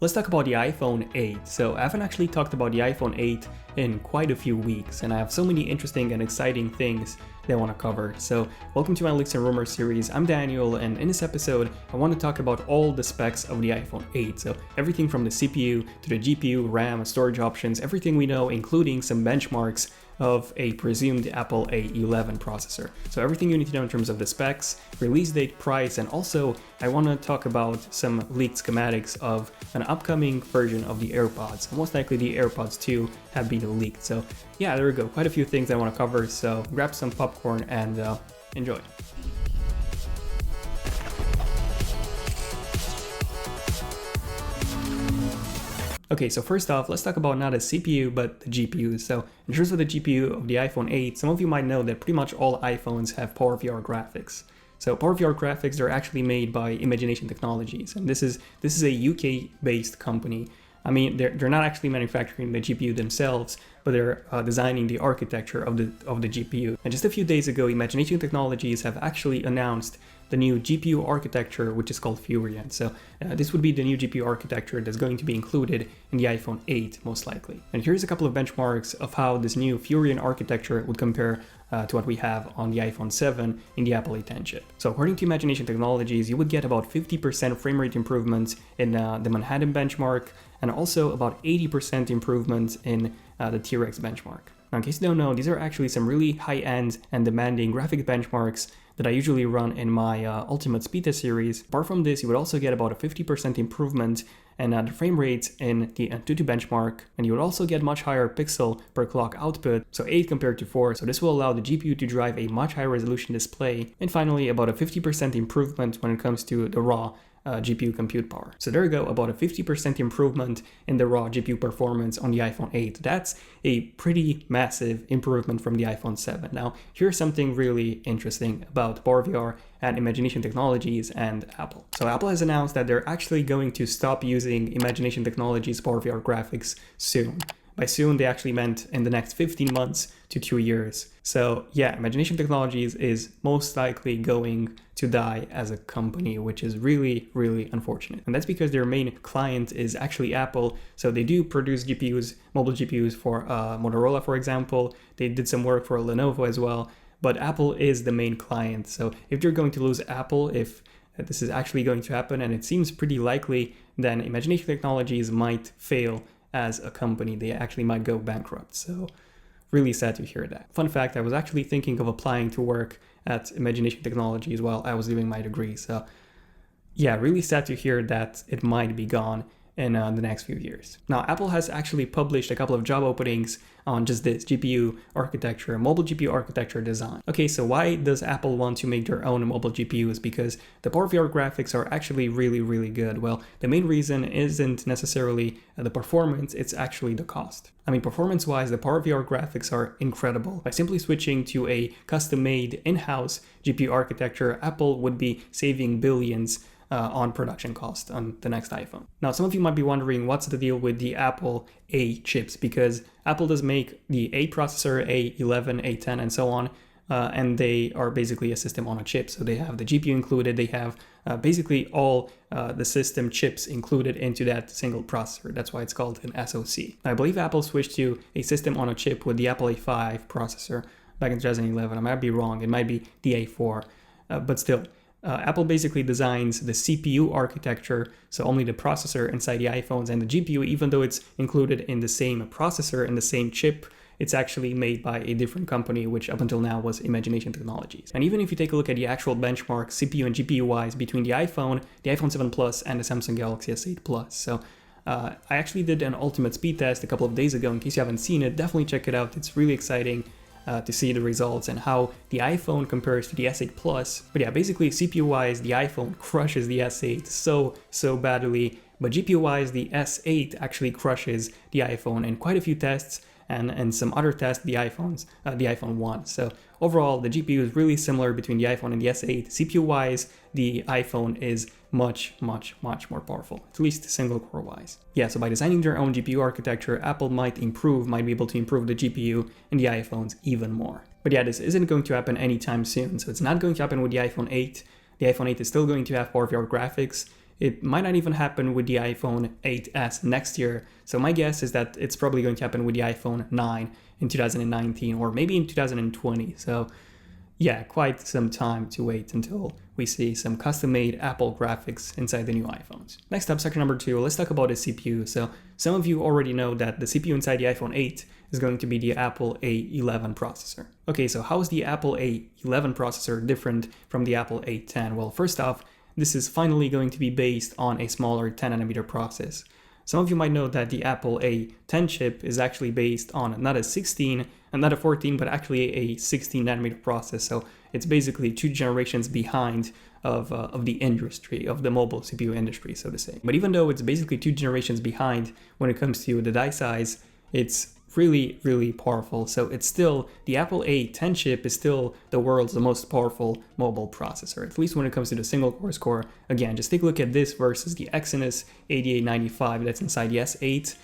Let's talk about the iPhone 8. So I haven't actually talked about the iPhone 8 in quite a few weeks, and I have so many interesting and exciting things that I want to cover. So welcome to my Leaks and Rumors series. I'm Daniel, and in this episode, I want to talk about all the specs of the iPhone 8. So everything from the CPU to the GPU, RAM, storage options, everything we know, including some benchmarks of a presumed Apple A11 processor. So everything you need to know in terms of the specs, release date, price, and also I want to talk about some leaked schematics of an upcoming version of the AirPods. Most likely the AirPods 2 have been leaked. So yeah, there we go. Quite a few things I want to cover. So grab some popcorn and enjoy. Okay, so first off, let's talk about not the CPU, but the GPU. So in terms of the GPU of the iPhone 8, some of you might know that pretty much all iPhones have PowerVR graphics. So PowerVR graphics are actually made by Imagination Technologies, and this is a UK-based company. I mean, they're not actually manufacturing the GPU themselves, but they're designing the architecture of the GPU. And just a few days ago, Imagination Technologies have actually announced the new GPU architecture, which is called Furion. So this would be the new GPU architecture that's going to be included in the iPhone 8, most likely. And here's a couple of benchmarks of how this new Furion architecture would compare to what we have on the iPhone 7 in the Apple A10 chip. So according to Imagination Technologies, you would get about 50% frame rate improvements in the Manhattan benchmark, and also about 80% improvement in the T-Rex benchmark. Now, in case you don't know, these are actually some really high-end and demanding graphic benchmarks that I usually run in my Ultimate Speed Test series. Apart from this, you would also get about a 50% improvement in the frame rates in the Antutu benchmark, and you would also get much higher pixel per clock output, so 8 compared to 4, so this will allow the GPU to drive a much higher resolution display, and finally about a 50% improvement when it comes to the raw GPU compute power. So there you go, about a 50% improvement in the raw GPU performance on the iPhone 8. That's a pretty massive improvement from the iPhone 7. Now, here's something really interesting about PowerVR and Imagination Technologies and Apple. So Apple has announced that they're actually going to stop using Imagination Technologies PowerVR graphics soon. By soon, they actually meant in the next 15 months to 2 years. So yeah, Imagination Technologies is most likely going to die as a company, which is really, really unfortunate. And that's because their main client is actually Apple. So they do produce GPUs, mobile GPUs for Motorola, for example. They did some work for Lenovo as well. But Apple is the main client. So if they're going to lose Apple, if this is actually going to happen, and it seems pretty likely, then Imagination Technologies might fail as a company. They actually might go bankrupt. So really sad to hear that. Fun fact, I was actually thinking of applying to work at Imagination Technologies while I was doing my degree. So yeah, really sad to hear that it might be gone in the next few years. Now, Apple has actually published a couple of job openings on just this GPU architecture, mobile GPU architecture design. Okay, so why does Apple want to make their own mobile GPUs? Because the PowerVR graphics are actually really, really good. Well, the main reason isn't necessarily the performance, it's actually the cost. I mean, performance-wise, the PowerVR graphics are incredible. By simply switching to a custom-made in-house GPU architecture, Apple would be saving billions on production cost on the next iPhone. Now, some of you might be wondering what's the deal with the Apple A chips, because Apple does make the A processor, A11, A10, and so on, and they are basically a system on a chip. So they have the GPU included, they have basically all the system chips included into that single processor. That's why it's called an SoC. I believe Apple switched to a system on a chip with the Apple A5 processor back in 2011. I might be wrong, it might be the A4, but still. Apple basically designs the CPU architecture, so only the processor inside the iPhones, and the GPU, even though it's included in the same processor and the same chip, it's actually made by a different company, which up until now was Imagination Technologies. And even if you take a look at the actual benchmark CPU and GPU wise between the iPhone 7 Plus and the Samsung Galaxy S8 Plus. So I actually did an Ultimate Speed Test a couple of days ago. In case you haven't seen it, definitely check it out. It's really exciting to see the results and how the iPhone compares to the S8 Plus. But yeah, basically CPU-wise, the iPhone crushes the S8 so badly, but GPU-wise, the S8 actually crushes the iPhone in quite a few tests, and some other tests, the iPhone 1. So overall, the GPU is really similar between the iPhone and the S8. CPU-wise, the iPhone is much more powerful, at least single core wise. Yeah, so by designing their own GPU architecture, Apple might be able to improve the GPU in the iPhones even more. But yeah, this isn't going to happen anytime soon. So it's not going to happen with the iPhone 8. The iPhone 8 is still going to have PowerVR graphics. it might not even happen with the iPhone 8s next year. So my guess is that it's probably going to happen with the iPhone 9 in 2019 or maybe in 2020. So yeah, quite some time to wait until we see some custom-made Apple graphics inside the new iPhones. Next up, section number 2, let's talk about the CPU. So some of you already know that the CPU inside the iPhone 8 is going to be the Apple A11 processor. Okay, so how is the Apple A11 processor different from the Apple A10? Well, first off, this is finally going to be based on a smaller 10nm process. Some of you might know that the Apple A10 chip is actually based on not a 16 and not a 14, but actually a 16nm process. So it's basically 2 generations behind of the industry, of the mobile CPU industry, so to say. But even though it's basically 2 generations behind when it comes to the die size, it's really, really powerful. So it's still, the Apple A10 chip is still the world's most powerful mobile processor, at least when it comes to the single core score. Again, just take a look at this versus the Exynos 8895 that's inside the S8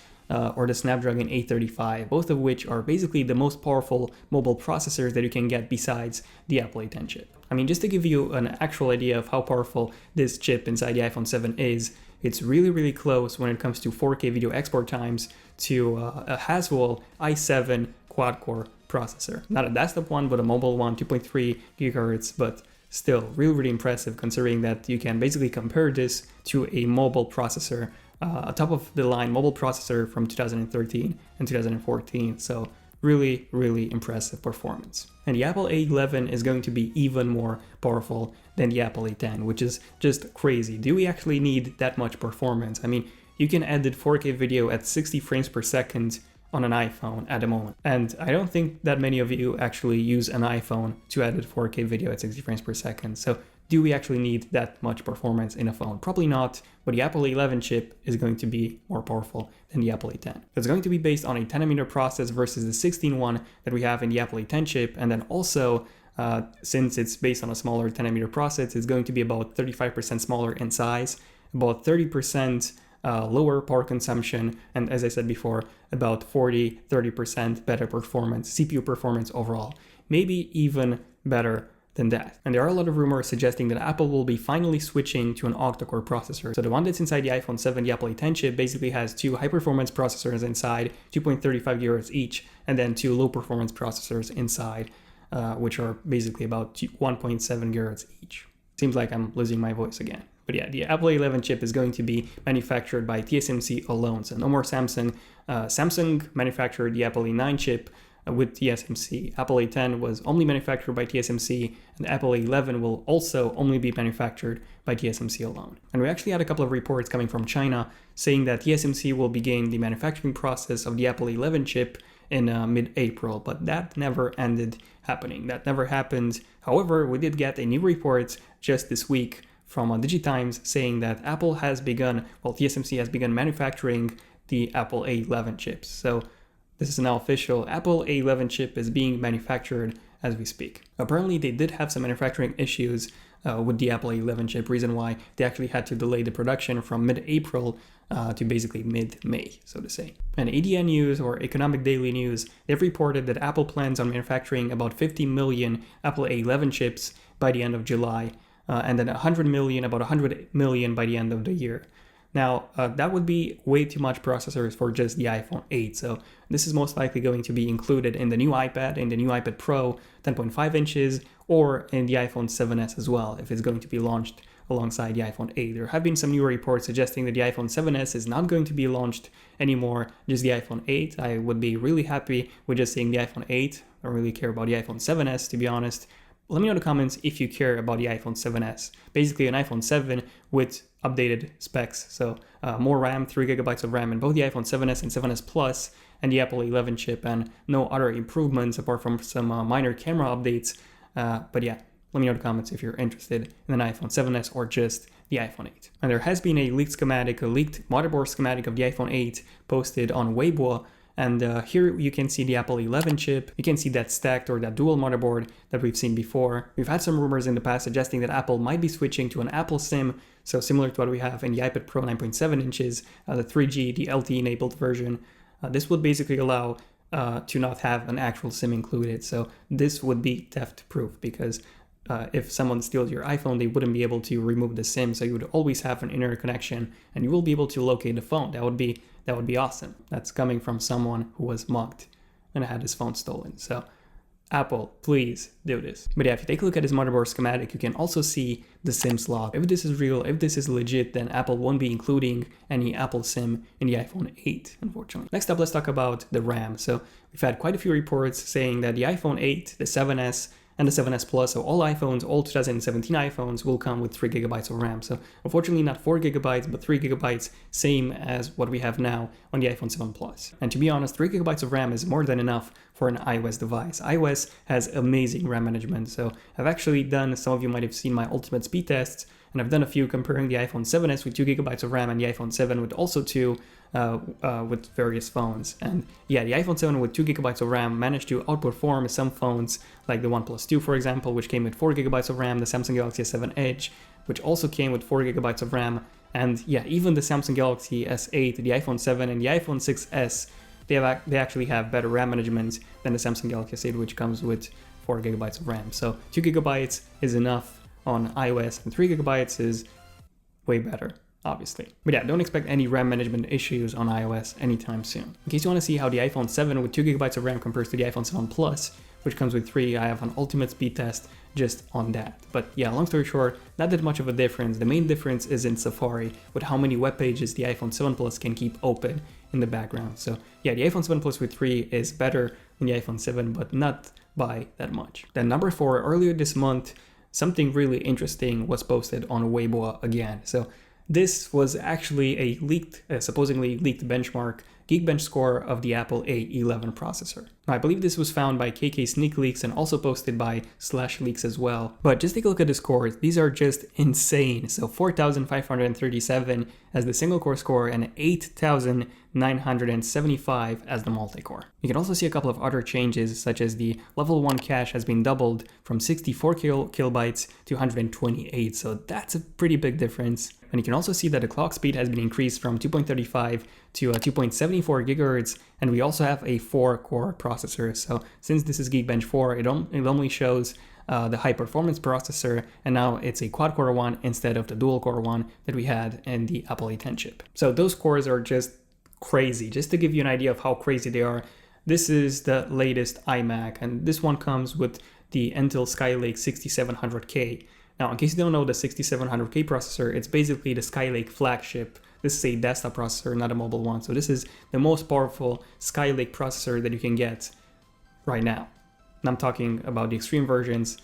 or the Snapdragon 835, both of which are basically the most powerful mobile processors that you can get besides the Apple A10 chip. I mean, just to give you an actual idea of how powerful this chip inside the iPhone 7 is, it's really, really close when it comes to 4K video export times to a Haswell i7 quad-core processor. Not a desktop one, but a mobile one, 2.3 GHz, but still really, really impressive considering that you can basically compare this to a mobile processor, a top-of-the-line mobile processor from 2013 and 2014. So really, really impressive performance. And the Apple A11 is going to be even more powerful than the Apple A10, which is just crazy. Do we actually need that much performance? I mean, you can edit 4K video at 60 frames per second on an iPhone at the moment. And I don't think that many of you actually use an iPhone to edit 4K video at 60 frames per second. So do we actually need that much performance in a phone? Probably not, but the Apple A11 chip is going to be more powerful than the Apple A10. It's going to be based on a 10nm process versus the 16 one that we have in the Apple A10 chip, and then also since it's based on a smaller 10nm process, it's going to be about 35% smaller in size, about 30% lower power consumption, and as I said before, about 30% better performance, CPU performance overall, maybe even better than that. And there are a lot of rumors suggesting that Apple will be finally switching to an octa-core processor. So the one that's inside the iPhone 7, the Apple A10 chip, basically has 2 high-performance processors inside, 2.35 GHz each, and then 2 low-performance processors inside, which are basically about 1.7 GHz each. Seems like I'm losing my voice again. But yeah, the Apple A11 chip is going to be manufactured by TSMC alone, so no more Samsung. Samsung manufactured the Apple A9 chip with TSMC. Apple A10 was only manufactured by TSMC, and Apple A11 will also only be manufactured by TSMC alone. And we actually had a couple of reports coming from China saying that TSMC will begin the manufacturing process of the Apple A11 chip in mid-April, but that never ended happening. That never happened. However, we did get a new report just this week from DigiTimes saying that Apple has begun, well, TSMC has begun manufacturing the Apple A11 chips. So this is now official. Apple A11 chip is being manufactured as we speak. Apparently, they did have some manufacturing issues with the Apple A11 chip, reason why they actually had to delay the production from mid-April to basically mid-May, so to say. And ADN News, or Economic Daily News, they've reported that Apple plans on manufacturing about 50 million Apple A11 chips by the end of July, and then 100 million, about 100 million by the end of the year. Now, that would be way too much processors for just the iPhone 8, so this is most likely going to be included in the new iPad, in the new iPad Pro 10.5 inches, or in the iPhone 7s as well, if it's going to be launched alongside the iPhone 8. There have been some new reports suggesting that the iPhone 7s is not going to be launched anymore, just the iPhone 8. I would be really happy with just seeing the iPhone 8. I don't really care about the iPhone 7s, to be honest. Let me know in the comments if you care about the iPhone 7s. Basically an iPhone 7 with updated specs. So more RAM, 3 GB of RAM in both the iPhone 7s and 7s Plus and the Apple A11 chip, and no other improvements apart from some minor camera updates. But yeah, let me know in the comments if you're interested in an iPhone 7s or just the iPhone 8. And there has been a leaked schematic, a leaked motherboard schematic of the iPhone 8 posted on Weibo. And here you can see the Apple A11 chip. You can see that stacked or that dual motherboard that we've seen before. We've had some rumors in the past suggesting that Apple might be switching to an Apple SIM, so similar to what we have in the iPad Pro 9.7 inches, the 3G, the LTE-enabled version. This would basically allow to not have an actual SIM included. So this would be theft-proof because if someone steals your iPhone, they wouldn't be able to remove the SIM, so you would always have an internet connection, and you will be able to locate the phone. That would be awesome. That's coming from someone who was mugged and had his phone stolen. So Apple, please do this. But yeah, if you take a look at this motherboard schematic, you can also see the SIM slot. If this is real, if this is legit, then Apple won't be including any Apple SIM in the iPhone 8, unfortunately. Next up, let's talk about the RAM. So we've had quite a few reports saying that the iPhone 8, the 7S, and the 7S Plus, so all iPhones, all 2017 iPhones will come with 3 gigabytes of RAM. So unfortunately not 4 gigabytes, but 3 gigabytes, same as what we have now on the iPhone 7 Plus. And to be honest, 3 gigabytes of RAM is more than enough for an iOS device. iOS has amazing RAM management. So I've actually done, some of you might have seen my ultimate speed tests, and I've done a few comparing the iPhone 7S with 2 gigabytes of RAM and the iPhone 7 with also 2 with various phones. And yeah, the iPhone 7 with 2 gigabytes of RAM managed to outperform some phones like the OnePlus 2, for example, which came with 4 gigabytes of RAM, the Samsung Galaxy S7 Edge, which also came with 4 gigabytes of RAM, and yeah, even the Samsung Galaxy S8, the iPhone 7, and the iPhone 6S, they actually have better RAM management than the Samsung Galaxy S8, which comes with 4 gigabytes of RAM. So 2 gigabytes is enough on iOS, and 3 gigabytes is way better, obviously. But yeah, don't expect any RAM management issues on iOS anytime soon. In case you want to see how the iPhone 7 with 2 gigabytes of RAM compares to the iPhone 7 Plus, which comes with 3, I have an ultimate speed test just on that. But yeah, long story short, not that much of a difference. The main difference is in Safari, with how many web pages the iPhone 7 Plus can keep open in the background. So yeah, the iPhone 7 Plus with 3 is better than the iPhone 7, but not by that much. Then number 4, earlier this month, something really interesting was posted on Weibo again. So this was actually a leaked, supposedly leaked benchmark, Geekbench score of the Apple A11 processor. Now, I believe this was found by KK Sneak Leaks and also posted by Slash Leaks as well. But just take a look at the scores. These are just insane. So 4,537 as the single core score and 8,975 as the multi-core. You can also see a couple of other changes, such as the level 1 cache has been doubled from 64 kilobytes to 128. So that's a pretty big difference. And you can also see that the clock speed has been increased from 2.35 to 2.74 gigahertz, and we also have a 4-core processor. So since this is Geekbench 4, it only shows the high performance processor, and now it's a quad-core one instead of the dual-core one that we had in the Apple A10 chip. So those cores are just crazy. Just to give you an idea of how crazy they are, this is the latest iMac, and this one comes with the Intel Skylake 6700K. Now, in case you don't know the 6700K processor, it's basically the Skylake flagship. This is a desktop processor, not a mobile one. So this is the most powerful Skylake processor that you can get right now. And I'm talking about the extreme versions,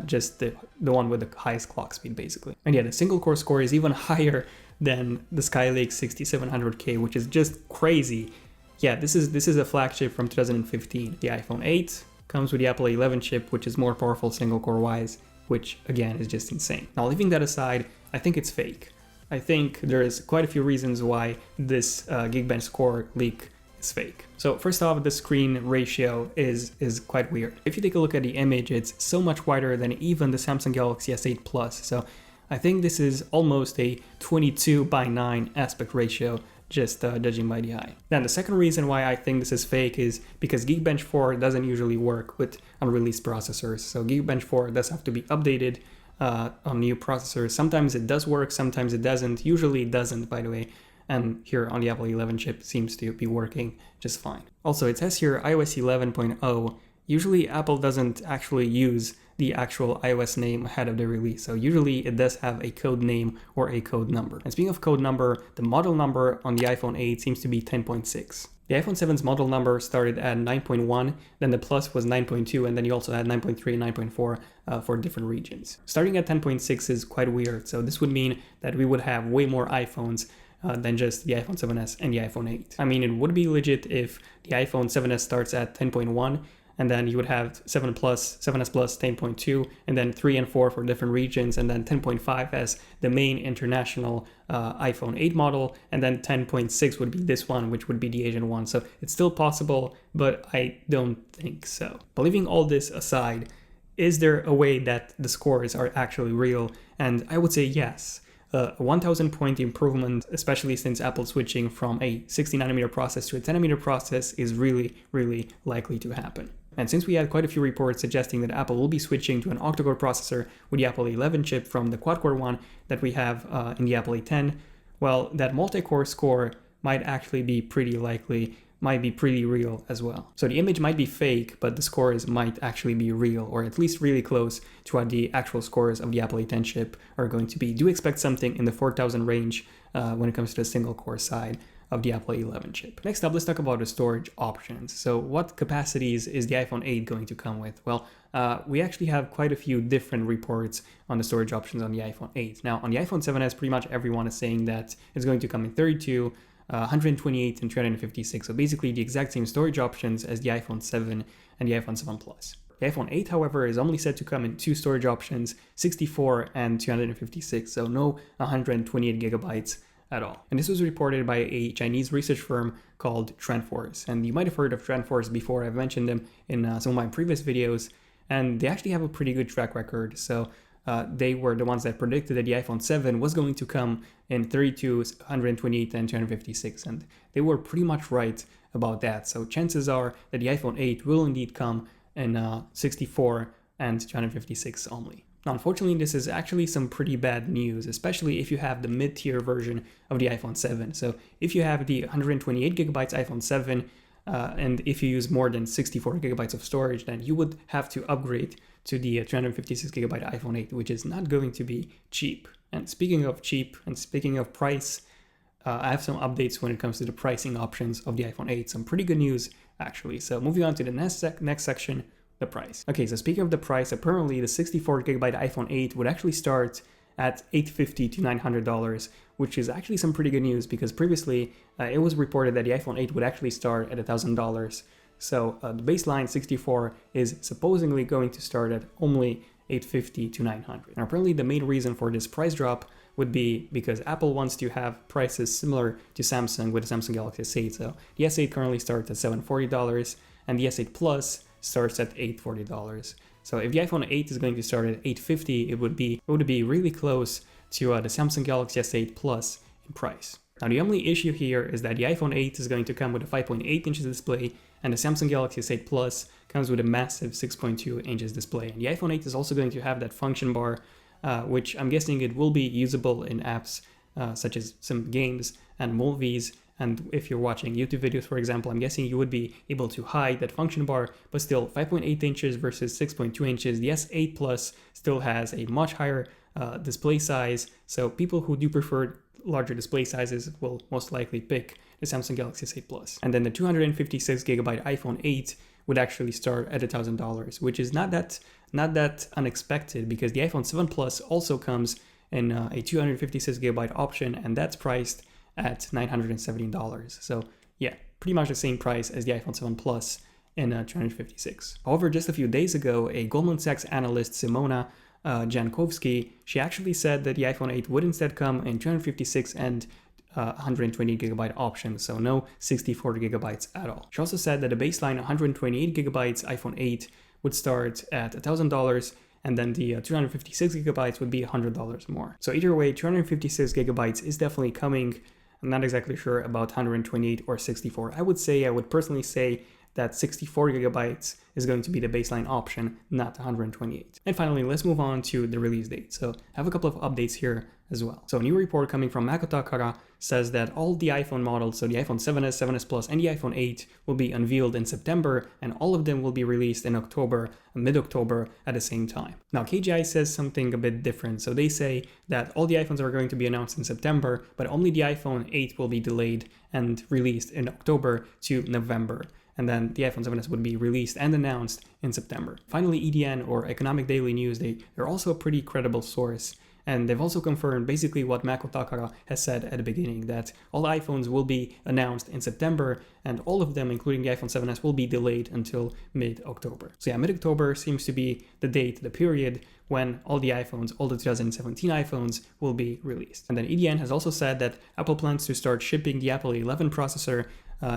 just the one with the highest clock speed, basically. And yeah, the single core score is even higher than the Skylake 6700K, which is just crazy. Yeah, this is a flagship from 2015. The iPhone 8 comes with the Apple A11 chip, which is more powerful single core wise, which again is just insane. Now, leaving that aside, I think it's fake. I think there's quite a few reasons why this Geekbench score leak is fake. So first off, the screen ratio is quite weird. If you take a look at the image, it's so much wider than even the Samsung Galaxy S8 Plus. So I think this is almost a 22:9 aspect ratio, just judging by the eye. Then the second reason why I think this is fake is because Geekbench 4 doesn't usually work with unreleased processors. So Geekbench 4 does have to be updated on new processors. Sometimes it does work, sometimes it doesn't. Usually it doesn't, by the way. And here on the Apple 11 chip seems to be working just fine. Also, it says here iOS 11.0. Usually Apple doesn't actually use the actual iOS name ahead of the release. So usually it does have a code name or a code number. And speaking of code number, the model number on the iPhone 8 seems to be 10.6. The iPhone 7's model number started at 9.1, then the Plus was 9.2, and then you also had 9.3 and 9.4 for different regions. Starting at 10.6 is quite weird, so this would mean that we would have way more iPhones than just the iPhone 7s and the iPhone 8. I mean, it would be legit if the iPhone 7s starts at 10.1, and then you would have 7 Plus, 7S Plus 10.2, and then 3 and 4 for different regions, and then 10.5 as the main international iPhone 8 model, and then 10.6 would be this one, which would be the Asian one. So it's still possible, but I don't think so. But leaving all this aside, is there a way that the scores are actually real? And I would say yes. A 1000 point improvement, especially since Apple switching from a 60 nanometer process to a 10 nanometer process, is really, really likely to happen. And since we had quite a few reports suggesting that Apple will be switching to an octa-core processor with the Apple 11 chip from the quad-core one that we have in the Apple A10, well, that multi-core score might actually be pretty likely, might be pretty real as well. So the image might be fake, but the scores might actually be real, or at least really close to what the actual scores of the Apple A10 chip are going to be. Do expect something in the 4,000 range when it comes to the single core side of the Apple 11 chip. Next up, let's talk about the storage options. So what capacities is the iPhone 8 going to come with? Well, we actually have quite a few different reports on the storage options on the iPhone 8. Now, on the iPhone 7s, pretty much everyone is saying that it's going to come in 32, 128, and 256. So basically the exact same storage options as the iPhone 7 and the iPhone 7 Plus. The iPhone 8, however, is only set to come in two storage options, 64 and 256, so no 128 gigabytes at all. And this was reported by a Chinese research firm called TrendForce. And you might have heard of TrendForce before. I've mentioned them in some of my previous videos, and they actually have a pretty good track record. So they were the ones that predicted that the iPhone 7 was going to come in 32, 128, and 256. And they were pretty much right about that. So chances are that the iPhone 8 will indeed come in 64 and 256 only. Now, unfortunately, this is actually some pretty bad news, especially if you have the mid-tier version of the iPhone 7. So if you have the 128 gigabytes iPhone 7, and if you use more than 64 gigabytes of storage, then you would have to upgrade to the 356 gigabyte iPhone 8, which is not going to be cheap. And speaking of cheap and speaking of price, I have some updates when it comes to the pricing options of the iPhone 8. Some pretty good news, actually. So moving on to the next section, the price. Okay, so speaking of the price, apparently the 64 gigabyte iPhone 8 would actually start at $850 to $900, which is actually some pretty good news because previously it was reported that the iPhone 8 would actually start at $1,000. So the baseline 64 is supposedly going to start at only $850 to $900. Now, apparently the main reason for this price drop would be because Apple wants to have prices similar to Samsung with the Samsung Galaxy S8. So the S8 currently starts at $740 and the S8 Plus starts at $840. So if the iPhone 8 is going to start at $850, it would be really close to the Samsung Galaxy S8 Plus in price. Now the only issue here is that the iPhone 8 is going to come with a 5.8 inches display, and the Samsung Galaxy S8 Plus comes with a massive 6.2 inches display. And the iPhone 8 is also going to have that function bar, which I'm guessing it will be usable in apps such as some games and movies. And if you're watching YouTube videos, for example, I'm guessing you would be able to hide that function bar, but still 5.8 inches versus 6.2 inches. The S8 Plus still has a much higher display size. So people who do prefer larger display sizes will most likely pick the Samsung Galaxy S8 Plus. And then the 256 gigabyte iPhone 8 would actually start at $1,000, which is not that unexpected because the iPhone 7 Plus also comes in a 256 gigabyte option, and that's priced at $917. So yeah, pretty much the same price as the iPhone 7 Plus in 256. However, just a few days ago, a Goldman Sachs analyst, Simona Jankowski, she actually said that the iPhone 8 would instead come in 256 and 120 gigabyte options, so no 64 gigabytes at all. She also said that the baseline 128 gigabytes iPhone 8 would start at $1,000, and then the 256 gigabytes would be $100 more. So either way, 256 gigabytes is definitely coming. I'm not exactly sure about 128 or 64. I would personally say that 64 gigabytes is going to be the baseline option, not 128. And finally, let's move on to the release date. So I have a couple of updates here as well. So a new report coming from Makotakara says that all the iPhone models, so the iPhone 7s, 7s Plus, and the iPhone 8 will be unveiled in September, and all of them will be released in October, mid-October at the same time. Now, KGI says something a bit different. So they say that all the iPhones are going to be announced in September, but only the iPhone 8 will be delayed and released in October to November. And then the iPhone 7s would be released and announced in September. Finally, EDN, or Economic Daily News, they're also a pretty credible source. And they've also confirmed basically what Mako Takara has said at the beginning, that all iPhones will be announced in September, and all of them, including the iPhone 7s, will be delayed until mid-October. So yeah, mid-October seems to be the date, the period when all the iPhones, all the 2017 iPhones will be released. And then EDN has also said that Apple plans to start shipping the Apple 11 processor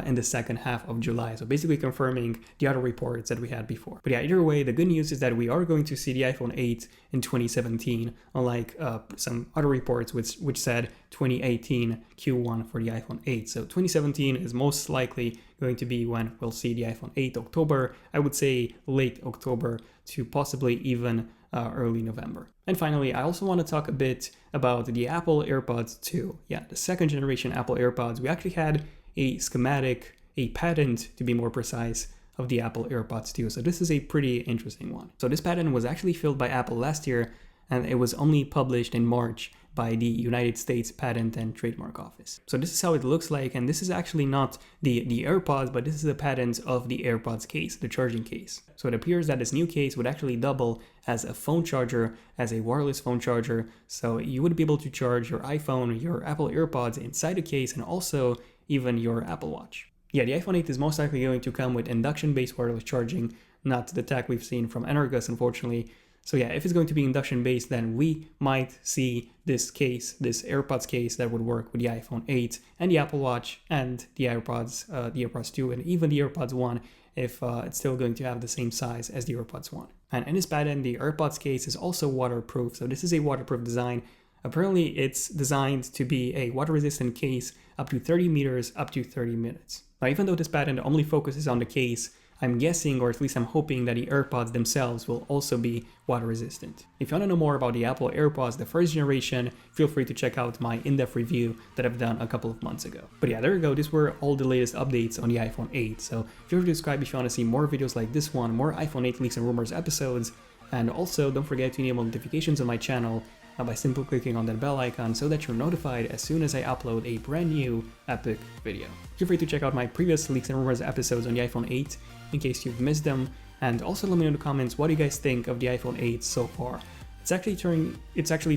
in the second half of July. So basically confirming the other reports that we had before. But yeah, either way, the good news is that we are going to see the iPhone 8 in 2017, unlike some other reports which said 2018 Q1 for the iPhone 8. So 2017 is most likely going to be when we'll see the iPhone 8 October. I would say late October to possibly even early November. And finally, I also want to talk a bit about the Apple AirPods 2. Yeah, the second generation Apple AirPods. We actually had a schematic, a patent to be more precise, of the Apple AirPods 2. So this is a pretty interesting one. So this patent was actually filed by Apple last year, and it was only published in March by the United States Patent and Trademark Office. So this is how it looks like, and this is actually not the AirPods, but this is the patent of the AirPods case, the charging case. So it appears that this new case would actually double as a phone charger, as a wireless phone charger. So you would be able to charge your iPhone, your Apple AirPods inside the case, and also even your Apple Watch. Yeah, the iPhone 8 is most likely going to come with induction-based wireless charging, not the tech we've seen from Enquiries, unfortunately. So yeah, if it's going to be induction-based, then we might see this case, this AirPods case that would work with the iPhone 8 and the Apple Watch and the AirPods 2 and even the AirPods 1 if it's still going to have the same size as the AirPods 1. And in this patent, the AirPods case is also waterproof. So this is a waterproof design. Apparently, it's designed to be a water-resistant case up to 30 meters, up to 30 minutes. Now, even though this patent only focuses on the case, I'm guessing, or at least I'm hoping, that the AirPods themselves will also be water resistant. If you want to know more about the Apple AirPods, the first generation, feel free to check out my in-depth review that I've done a couple of months ago. But yeah, there you go. These were all the latest updates on the iPhone 8. So feel free to subscribe if you want to see more videos like this one, more iPhone 8 leaks and rumors episodes. And also don't forget to enable notifications on my channel by simply clicking on that bell icon so that you're notified as soon as I upload a brand new epic video. Feel free to check out my previous leaks and rumors episodes on the iPhone 8 in case you've missed them, and also let me know in the comments what do you guys think of the iPhone 8 so far. It's actually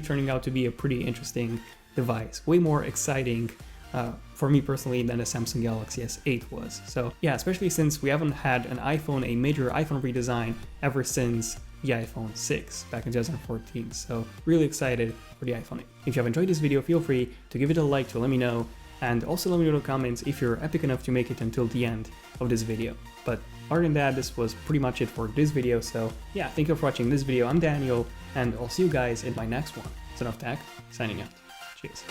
turning out to be a pretty interesting device, way more exciting for me personally than the Samsung Galaxy S8 was. So yeah, especially since we haven't had an iPhone, a major iPhone redesign ever since the iPhone 6 back in 2014. So really excited for the iPhone 8. If you have enjoyed this video, feel free to give it a like to let me know, and also let me know in the comments if you're epic enough to make it until the end of this video. But other than that, this was pretty much it for this video. So yeah, thank you for watching this video. I'm Daniel, and I'll see you guys in my next one. Son of Tech, signing out. Cheers.